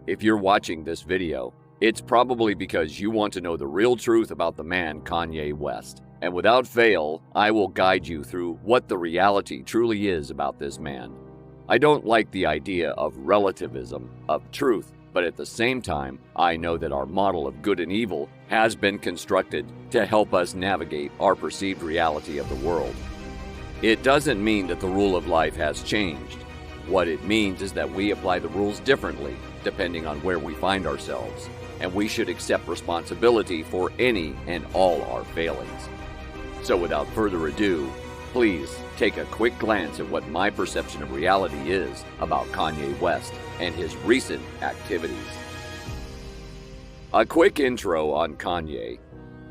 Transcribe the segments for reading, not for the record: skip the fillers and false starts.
If you're watching this video, it's probably because you want to know the real truth about the man Kanye West. And without fail, I will guide you through what the reality truly is about this man. I don't like the idea of relativism, of truth, but at the same time, I know that our model of good and evil has been constructed to help us navigate our perceived reality of the world. It doesn't mean that the rule of life has changed. What it means is that we apply the rules differently, depending on where we find ourselves, and we should accept responsibility for any and all our failings. So without further ado, please take a quick glance at what my perception of reality is about Kanye West and his recent activities. A quick intro on Kanye.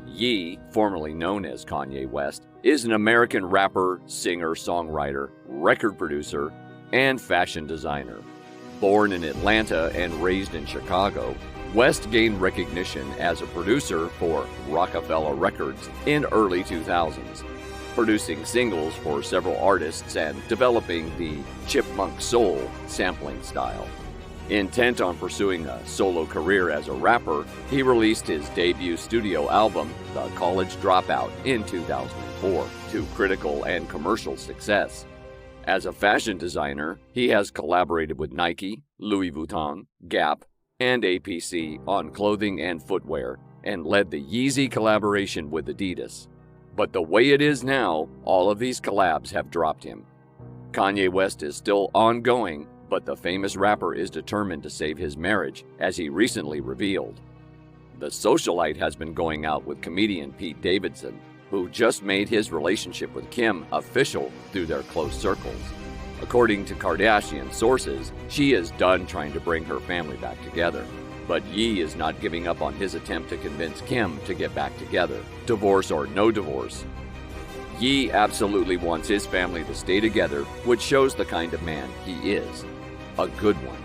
Ye, formerly known as Kanye West, is an American rapper, singer, songwriter, record producer, and fashion designer. Born in Atlanta and raised in Chicago, West gained recognition as a producer for Roc-A-Fella Records in early 2000s, producing singles for several artists and developing the chipmunk soul sampling style. Intent on pursuing a solo career as a rapper, he released his debut studio album, The College Dropout, in 2004, to critical and commercial success. As a fashion designer, he has collaborated with Nike, Louis Vuitton, Gap, and A.P.C. on clothing and footwear, and led the Yeezy collaboration with Adidas. But the way it is now, all of these collabs have dropped him. Kanye West is still ongoing, but the famous rapper is determined to save his marriage, as he recently revealed. The socialite has been going out with comedian Pete Davidson, who just made his relationship with Kim official through their close circles. According to Kardashian sources, she is done trying to bring her family back together. But Ye is not giving up on his attempt to convince Kim to get back together, divorce or no divorce. Ye absolutely wants his family to stay together, which shows the kind of man he is. A good one.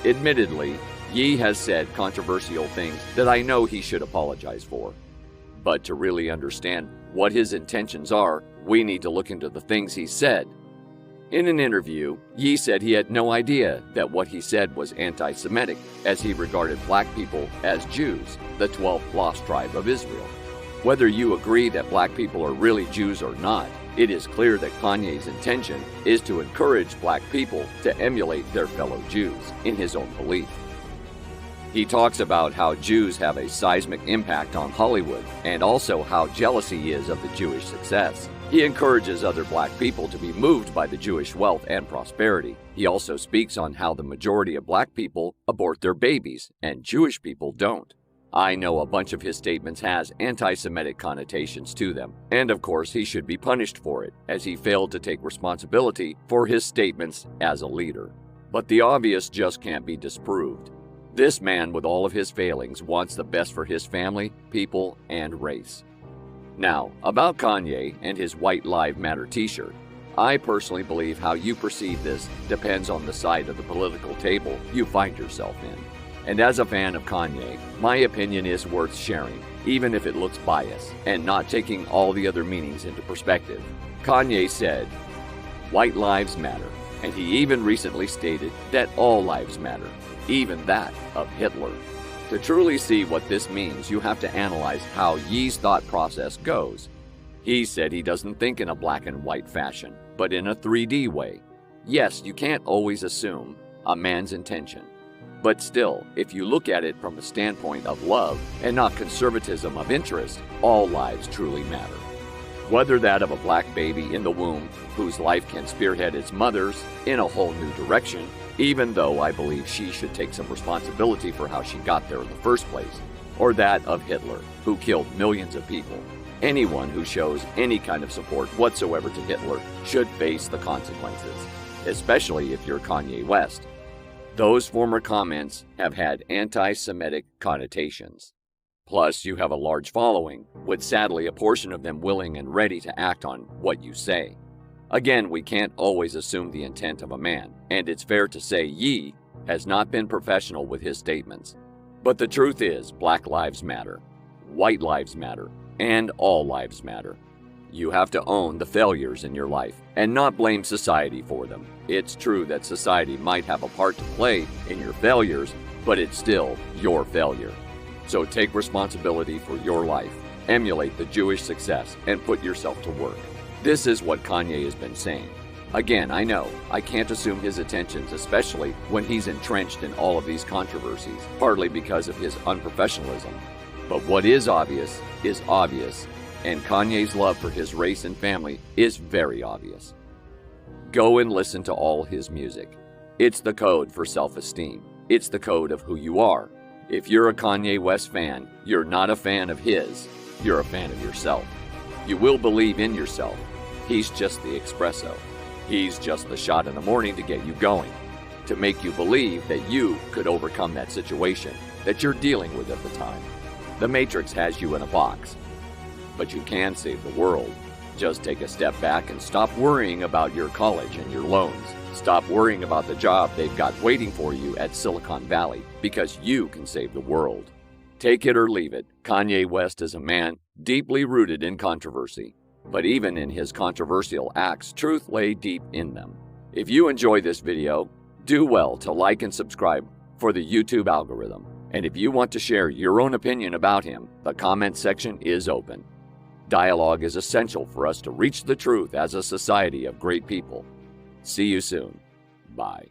Admittedly, Ye has said controversial things that I know he should apologize for. But to really understand what his intentions are, we need to look into the things he said. In an interview, Ye said he had no idea that what he said was anti-Semitic, as he regarded black people as Jews, the 12th lost tribe of Israel. Whether you agree that black people are really Jews or not, it is clear that Kanye's intention is to encourage black people to emulate their fellow Jews in his own belief. He talks about how Jews have a seismic impact on Hollywood, and also how jealous he is of the Jewish success. He encourages other black people to be moved by the Jewish wealth and prosperity. He also speaks on how the majority of black people abort their babies, and Jewish people don't. I know a bunch of his statements has anti-Semitic connotations to them, and of course he should be punished for it, as he failed to take responsibility for his statements as a leader. But the obvious just can't be disproved. This man, with all of his failings, wants the best for his family, people, and race. Now, about Kanye and his White Lives Matter t-shirt. I personally believe how you perceive this depends on the side of the political table you find yourself in. And as a fan of Kanye, my opinion is worth sharing, even if it looks biased, and not taking all the other meanings into perspective. Kanye said, "White lives matter," and he even recently stated that all lives matter, even that of Hitler. To truly see what this means, you have to analyze how Ye's thought process goes. He said he doesn't think in a black and white fashion, but in a 3D way. Yes, you can't always assume a man's intention. But still, if you look at it from a standpoint of love and not conservatism of interest, all lives truly matter. Whether that of a black baby in the womb, whose life can spearhead its mother's in a whole new direction, even though I believe she should take some responsibility for how she got there in the first place, or that of Hitler, who killed millions of people. Anyone who shows any kind of support whatsoever to Hitler should face the consequences, especially if you're Kanye West. Those former comments have had anti-Semitic connotations. Plus, you have a large following, with sadly a portion of them willing and ready to act on what you say. Again, we can't always assume the intent of a man, and it's fair to say Ye has not been professional with his statements. But the truth is, Black lives matter, white lives matter, and all lives matter. You have to own the failures in your life and not blame society for them. It's true that society might have a part to play in your failures, but it's still your failure. So take responsibility for your life, emulate the Jewish success, and put yourself to work. This is what Kanye has been saying. Again, I know, I can't assume his intentions, especially when he's entrenched in all of these controversies, partly because of his unprofessionalism. But what is obvious, and Kanye's love for his race and family is very obvious. Go and listen to all his music. It's the code for self-esteem. It's the code of who you are. If you're a Kanye West fan, you're not a fan of his, you're a fan of yourself. You will believe in yourself. He's just the espresso. He's just the shot in the morning to get you going, to make you believe that you could overcome that situation that you're dealing with at the time. The Matrix has you in a box, but you can save the world. Just take a step back and stop worrying about your college and your loans. Stop worrying about the job they've got waiting for you at Silicon Valley, because you can save the world. Take it or leave it, Kanye West is a man deeply rooted in controversy. But even in his controversial acts, truth lay deep in them. If you enjoy this video, do well to like and subscribe for the YouTube algorithm. And if you want to share your own opinion about him, the comment section is open. Dialogue is essential for us to reach the truth as a society of great people. See you soon. Bye.